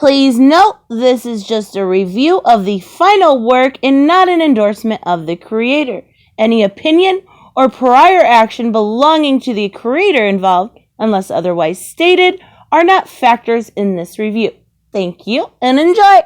Please note, this is just a review of the final work and not an endorsement of the creator. Any opinion or prior action belonging to the creator involved, unless otherwise stated, are not factors in this review. Thank you and enjoy!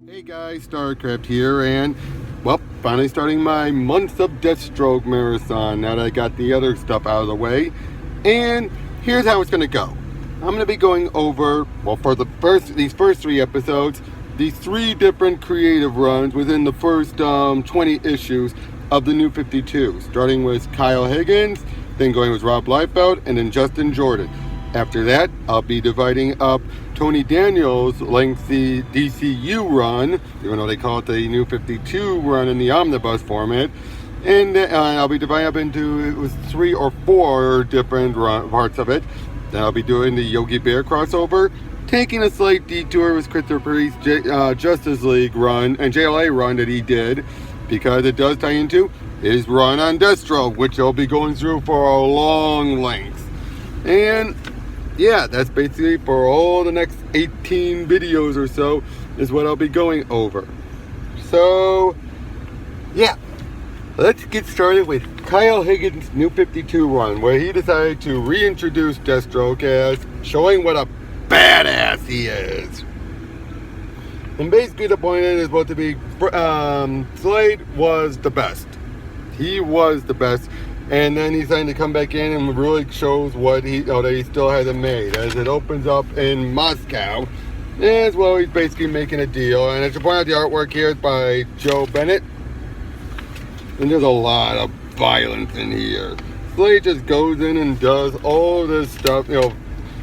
Hey guys, StarCraft here, and well, finally starting my months of Deathstroke marathon now that I got the other stuff out of the way. And here's how it's going to go. I'm going to be going over, well, for these first 3 episodes, these 3 different creative runs within the first 20 issues of the Nu52, starting with Kyle Higgins, then going with Rob Liefeld, and then Justin Jordan. After that, I'll be dividing up Tony Daniels' lengthy DCYou run, even though they call it the Nu52 run in the omnibus format, and I'll be dividing up into 3 or 4 different parts of it. Then I'll be doing the Yogi Bear crossover, taking a slight detour with Christopher Priest's Justice League run and JLA run that he did, because it does tie into his run on Deathstroke, which I'll be going through for a long length. And yeah, that's basically for all the next 18 videos or so is what I'll be going over. So, yeah, let's get started with Kyle Higgins' Nu52 run, where he decided to reintroduce Deathstroke as showing what a badass he is. And basically the point is supposed to be Slade was the best. He was the best. And then he's starting to come back in and really shows what that he still hasn't made. As it opens up in Moscow, as well, he's basically making a deal. And I should point out the artwork here is by Joe Bennett. And there's a lot of violence in here. Slade just goes in and does all this stuff,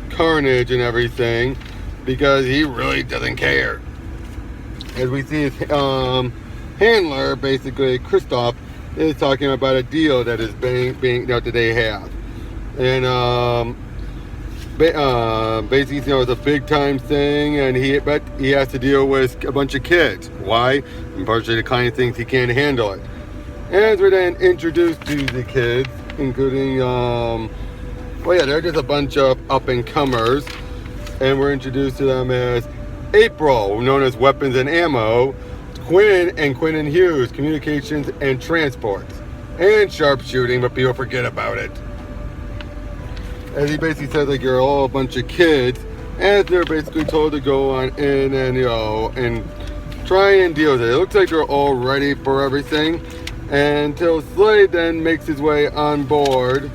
carnage and everything, because he really doesn't care. As we see his handler, basically Christoph, is talking about a deal that is being that they have, and basically, it's a big time thing, and he has to deal with a bunch of kids. Why? Unfortunately, the client thinks he can't handle it. As we're then introduced to the kids, including they're just a bunch of up and comers, and we're introduced to them as April, known as Weapons and Ammo, Quinn and Hughes, communications and transport, and sharpshooting, but people forget about it. As he basically says, you're all a bunch of kids, as they're basically told to go on in and and try and deal with it. It looks like they're all ready for everything, until Slade then makes his way on board.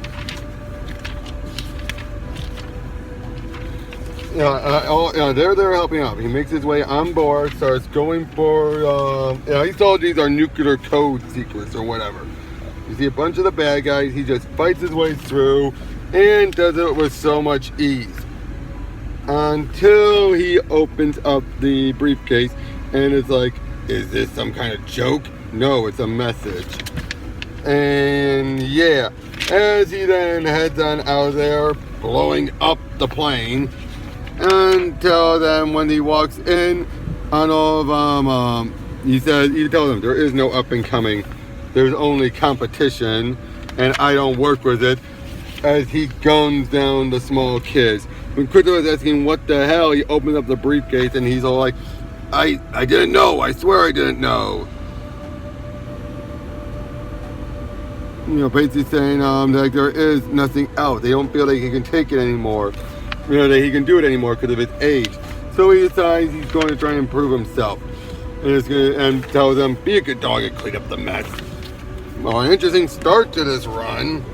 They're helping out. He makes his way on board, starts going for, he told these are nuclear code secrets or whatever. You see a bunch of the bad guys, he just fights his way through and does it with so much ease. Until he opens up the briefcase and it's like, is this some kind of joke? No, it's a message. And yeah, as he then heads on out of there, blowing up the plane, until then when he walks in on all of them, he tells them there is no up and coming, there's only competition, and I don't work with it, as he guns down the small kids. When Christopher was asking what the hell, he opens up the briefcase and he's all like, I didn't know, I swear I didn't know. Basically saying that there is nothing out. They don't feel like he can take it anymore. That he can do it anymore because of his age. So he decides he's going to try and improve himself. And tells them, be a good dog and clean up the mess. Well, an interesting start to this run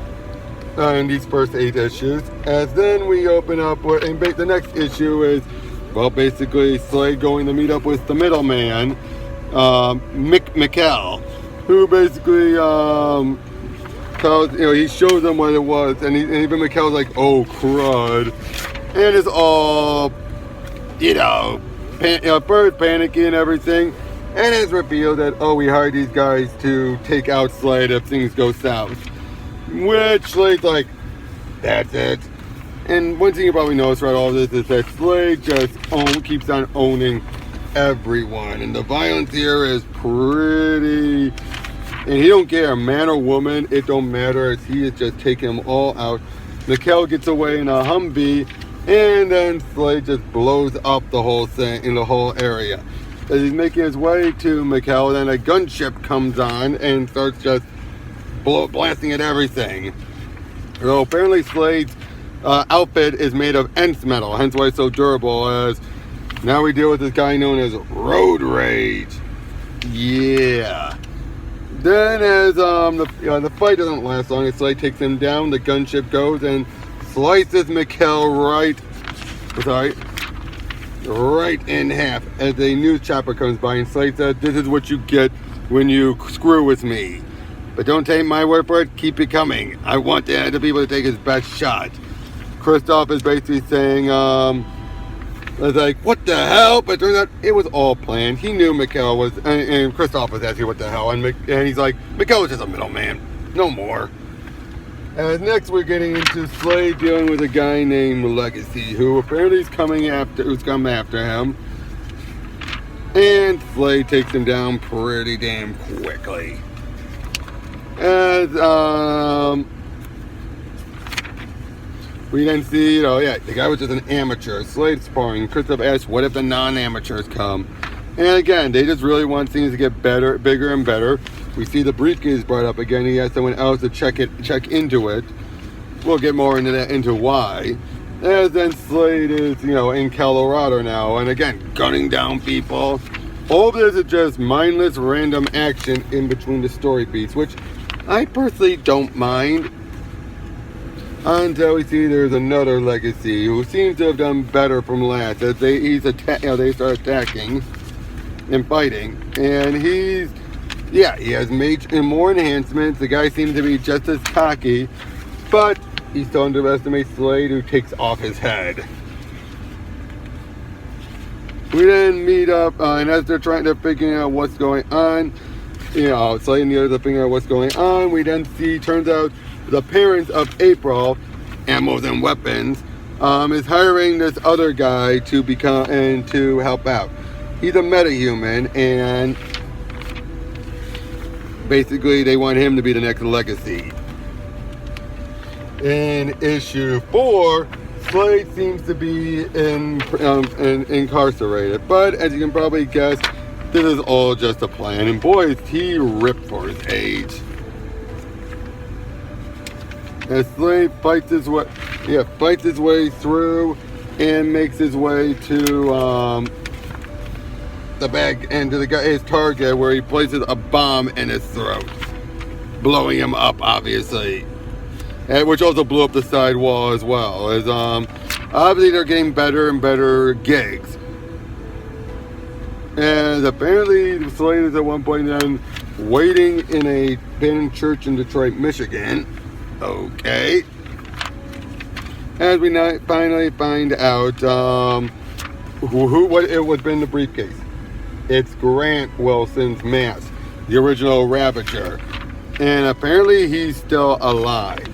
in these first 8 issues. As then we open up with, and the next issue is, basically Slade going to meet up with the middleman, Mick McKell, who basically tells, he shows them what it was, and even McKell's like, oh crud. And it's all, first panicking and everything. And it's revealed that, we hired these guys to take out Slade if things go south. Which Slade's like, that's it. And one thing you probably notice throughout all this is that Slade just keeps on owning everyone. And the violence here is pretty And he don't care, man or woman, it don't matter, as he is just taking them all out. Mikhail gets away in a Humvee, and then Slade just blows up the whole thing, in the whole area. As he's making his way to Mikhail, then a gunship comes on and starts just blasting at everything. So apparently Slade's outfit is made of Ents metal, hence why it's so durable, as now we deal with this guy known as Road Rage. Yeah. Then as the fight doesn't last long, Slade takes him down, the gunship goes and slices Mikhail right in half as a news chopper comes by, and Slade says, "This is what you get when you screw with me. But don't take my word for it, keep it coming. I want the other people to take his best shot." Kristoff is basically saying, it's like, what the hell? But it turns out it was all planned. He knew Mikhail was, and Kristoff was asking what the hell, and he's like, Mikhail was just a middleman, no more. Next we're getting into Slade dealing with a guy named Legacy, who apparently is who's come after him. And Slade takes him down pretty damn quickly. As we then see, the guy was just an amateur. Slade sparring. Kristoff asks, what if the non-amateurs come? And again, they just really want things to get better, bigger and better. We see the briefcase brought up again. He has someone else to check into it. We'll get more into that, into why. As then Slade is, in Colorado now, and again, gunning down people. All of this is just mindless, random action in between the story beats, which I personally don't mind. Until we see there's another Legacy who seems to have done better from last, as they start attacking and fighting, and he has more enhancements. The guy seems to be just as cocky, but he still underestimates Slade, who takes off his head. We then meet up, and as they're trying to figure out what's going on, Slade and the others are figuring out what's going on. We then see, turns out, the parents of April, Ammos and Weapons, is hiring this other guy to help out. He's a metahuman, and basically they want him to be the next Legacy. In issue 4, Slade seems to be incarcerated, but as you can probably guess, this is all just a plan. And boy, is he ripped for his age. As Slade fights his way through and makes his way to the back end of his target, where he places a bomb in his throat, blowing him up, obviously, which also blew up the side wall as well. As obviously they're getting better and better gigs. And apparently Slade is at one point then waiting in a abandoned church in Detroit, Michigan. Okay. As we now finally find out what it would be in the briefcase. It's Grant Wilson's mask, the original Ravager, and apparently he's still alive.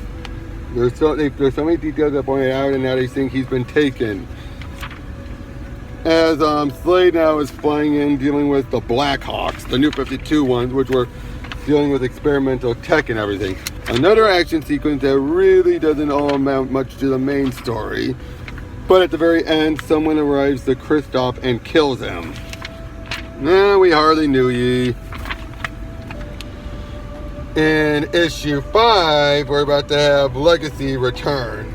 There's so many details that pointed out, and now they think he's been taken. As Slade now is flying in, dealing with the Blackhawks, the Nu52 ones, which were dealing with experimental tech and everything. Another action sequence that really doesn't all amount much to the main story, but at the very end, someone arrives to Kristoff and kills him. Nah, we hardly knew ye. In issue 5, we're about to have Legacy return.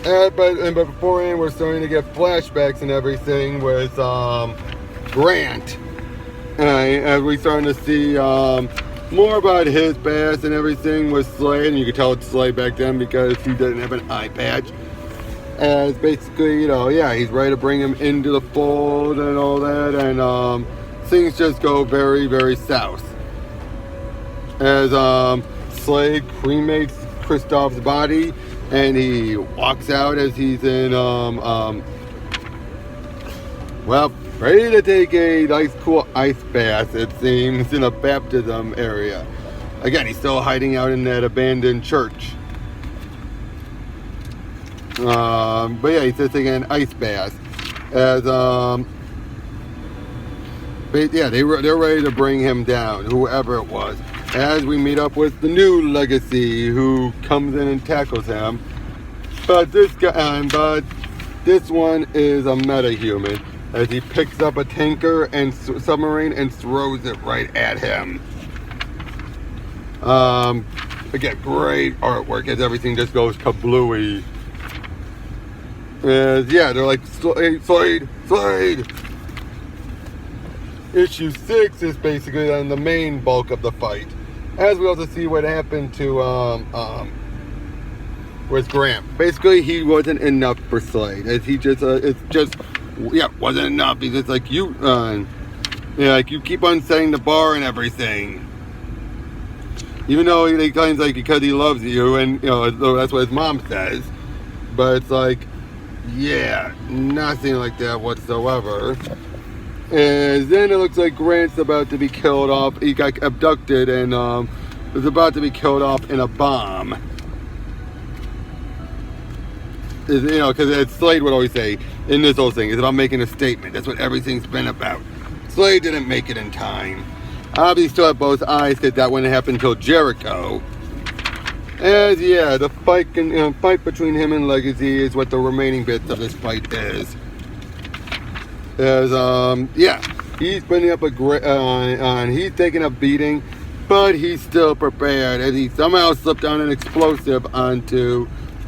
But beforehand, we're starting to get flashbacks and everything with Grant. As we're starting to see more about his past and everything with Slade, and you can tell it's Slade back then because he didn't have an eye patch. As basically, he's ready to bring him into the fold and all that, and things just go very, very south. As Slade cremates Kristoff's body, and he walks out as he's in, ready to take a nice, cool ice bath, it seems, in a baptism area. Again, he's still hiding out in that abandoned church. He's just taking an ice bath. As But yeah, they're ready to bring him down, whoever it was. As we meet up with the new legacy, who comes in and tackles him. But this one is a meta-human, as he picks up a tanker and submarine and throws it right at him. Again, great artwork as everything just goes kablooey. Yeah, they're like, Slade. Issue 6 is basically then the main bulk of the fight. As we also see what happened to with Grant. Basically, he wasn't enough for Slade. As he just wasn't enough. He's just like, you keep on setting the bar and everything. Even though he claims like because he loves you, and that's what his mom says. But it's like, yeah, nothing like that whatsoever. And then it looks like Grant's about to be killed off. He got abducted and was about to be killed off in a bomb. Because Slade would always say in this whole thing, it's about making a statement. That's what everything's been about. Slade didn't make it in time. Obviously, still have both eyes because that wouldn't happen until Jericho. And yeah, the fight between him and Legacy is what the remaining bits of this fight is. As he's putting up he's taking a beating, but he's still prepared. And he somehow slipped down an explosive onto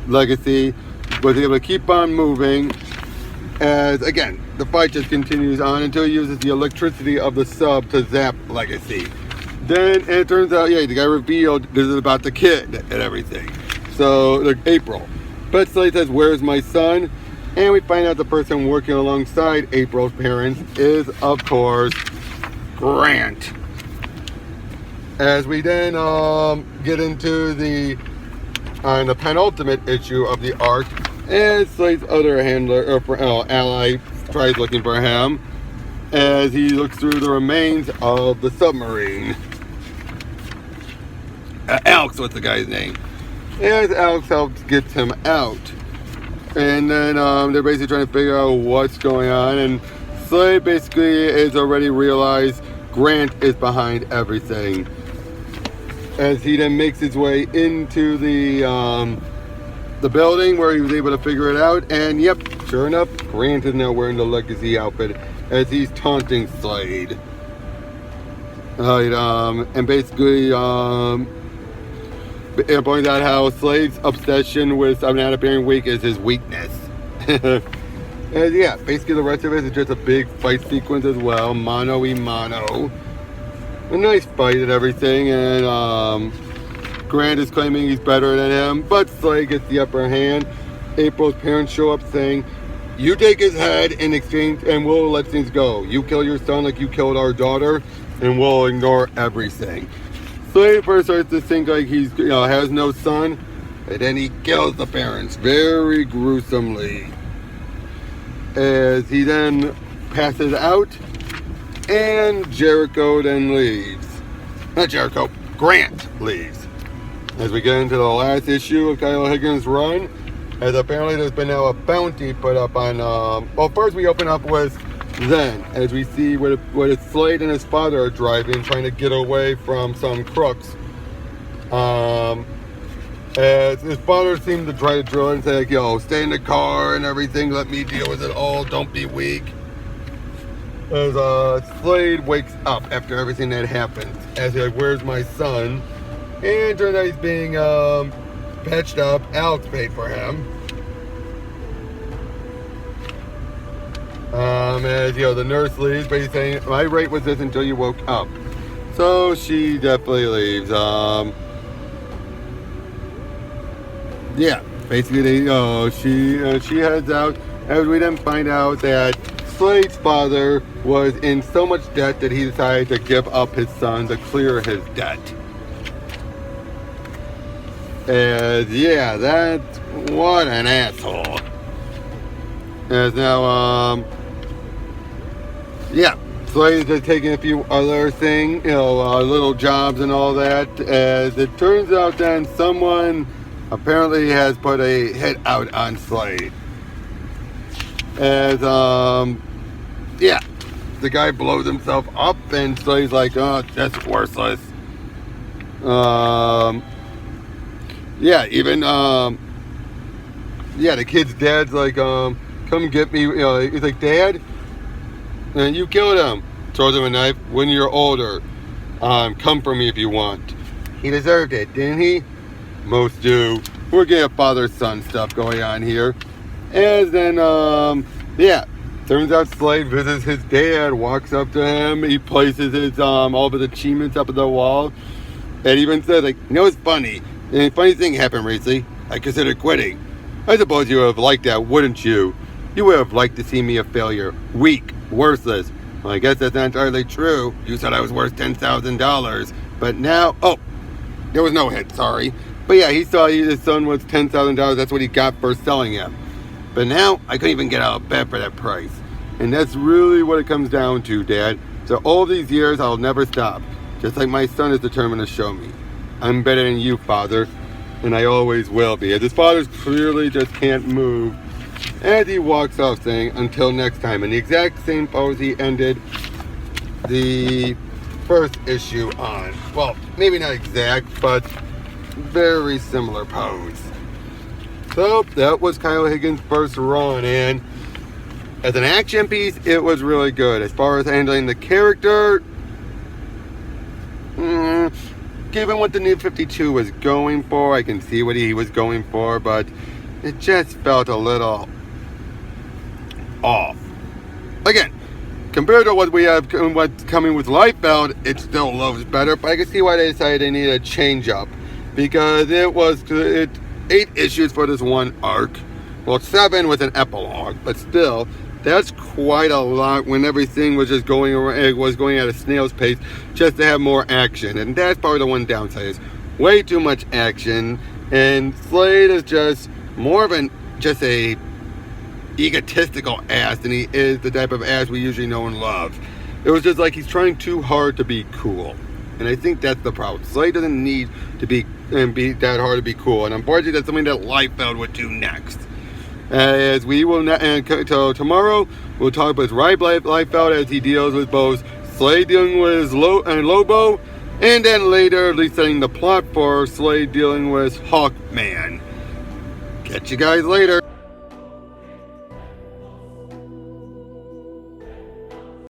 Legacy, was able to keep on moving. As again, the fight just continues on until he uses the electricity of the sub to zap Legacy. Then it turns out, the guy revealed this is about the kid and everything. So, like April. But Slade says, "Where's my son?" And we find out the person working alongside April's parents is, of course, Grant. As we then get into the penultimate issue of the arc, and Slade's other handler or ally tries looking for him, as he looks through the remains of the submarine. Alex, what's the guy's name? As Alex helps get him out. And then they're basically trying to figure out what's going on. And Slade basically has already realized Grant is behind everything. As he then makes his way into the building where he was able to figure it out. And yep, sure enough, Grant is now wearing the Legacy outfit as he's taunting Slade. And basically points out how Slade's obsession with not appearing weak is his weakness. And yeah, basically the rest of it is just a big fight sequence as well, mano-y-mano. A nice fight and everything, and Grant is claiming he's better than him, but Slade gets the upper hand. April's parents show up saying, "You take his head in exchange and we'll let things go. You kill your son like you killed our daughter and we'll ignore everything." Slade first starts to think like he's has no son, and then he kills the parents very gruesomely. As he then passes out, and Jericho then leaves. Not Jericho, Grant leaves. As we get into the last issue of Kyle Higgins' run, as apparently there's been now a bounty put up on, first we open up with Zen, as we see what Slade and his father are driving, trying to get away from some crooks. As his father seemed to try to drill and say, like, stay in the car and everything, let me deal with it all, don't be weak. As Slade wakes up after everything that happens, as he's like, "Where's my son?" And turns out he's being patched up. Alex paid for him. As the nurse leaves, but he's saying, "My rate was this until you woke up." So she definitely leaves. Yeah, basically she heads out, as we then find out that Slade's father was in so much debt that he decided to give up his son to clear his debt. And yeah, that's what an asshole. As now, Slade is just taking a few other things, little jobs and all that. As it turns out, then someone apparently has put a hit out on Slade. As the guy blows himself up, and so he's like, oh, that's worthless. Yeah, even yeah, the kid's dad's like, come get me. You know, he's like, Dad, and you killed him. Throws him a knife. When you're older, come for me if you want. He deserved it, didn't he? Most do. We're getting father-son stuff going on here. And then, yeah, turns out Slade visits his dad, walks up to him, he places his, all of his achievements up on the wall, and even says, like, you know, it's funny. And a funny thing happened recently. I considered quitting. I suppose you would have liked that, wouldn't you? You would have liked to see me a failure. Weak. Worthless. Well, I guess that's not entirely true. You said I was worth $10,000. But now, oh, there was no hit, sorry. But yeah, he saw his son was $10,000. That's what he got for selling him. But now, I couldn't even get out of bed for that price. And that's really what it comes down to, Dad. So all these years, I'll never stop. Just like my son is determined to show me. I'm better than you, Father. And I always will be. As his father clearly just can't move. As he walks off saying, until next time. In the exact same pose he ended the first issue on. Well, maybe not exact, but very similar pose. So, that was Kyle Higgins' first run, and as an action piece, it was really good. As far as handling the character, given what the Nu52 was going for, I can see what he was going for, but it just felt a little off. Again, compared to what we have, what's coming with Liefeld, it still looks better, but I can see why they decided they needed a change up. Because it was 8 issues for this one arc. Well, 7 with an epilogue, but still, that's quite a lot when everything was just going around, it was going at a snail's pace just to have more action. And that's probably the one downside is way too much action. And Slade is just more of just a egotistical ass than he is the type of ass we usually know and love. It was just like he's trying too hard to be cool. And I think that's the problem. Slade doesn't need to be that hard to be cool. And unfortunately, that's something that Liefeld would do next. As we will not, until tomorrow, we'll talk with Liefeld as he deals with both Slade dealing with Lobo, and then later, at least setting the plot for Slade dealing with Hawkman. Catch you guys later.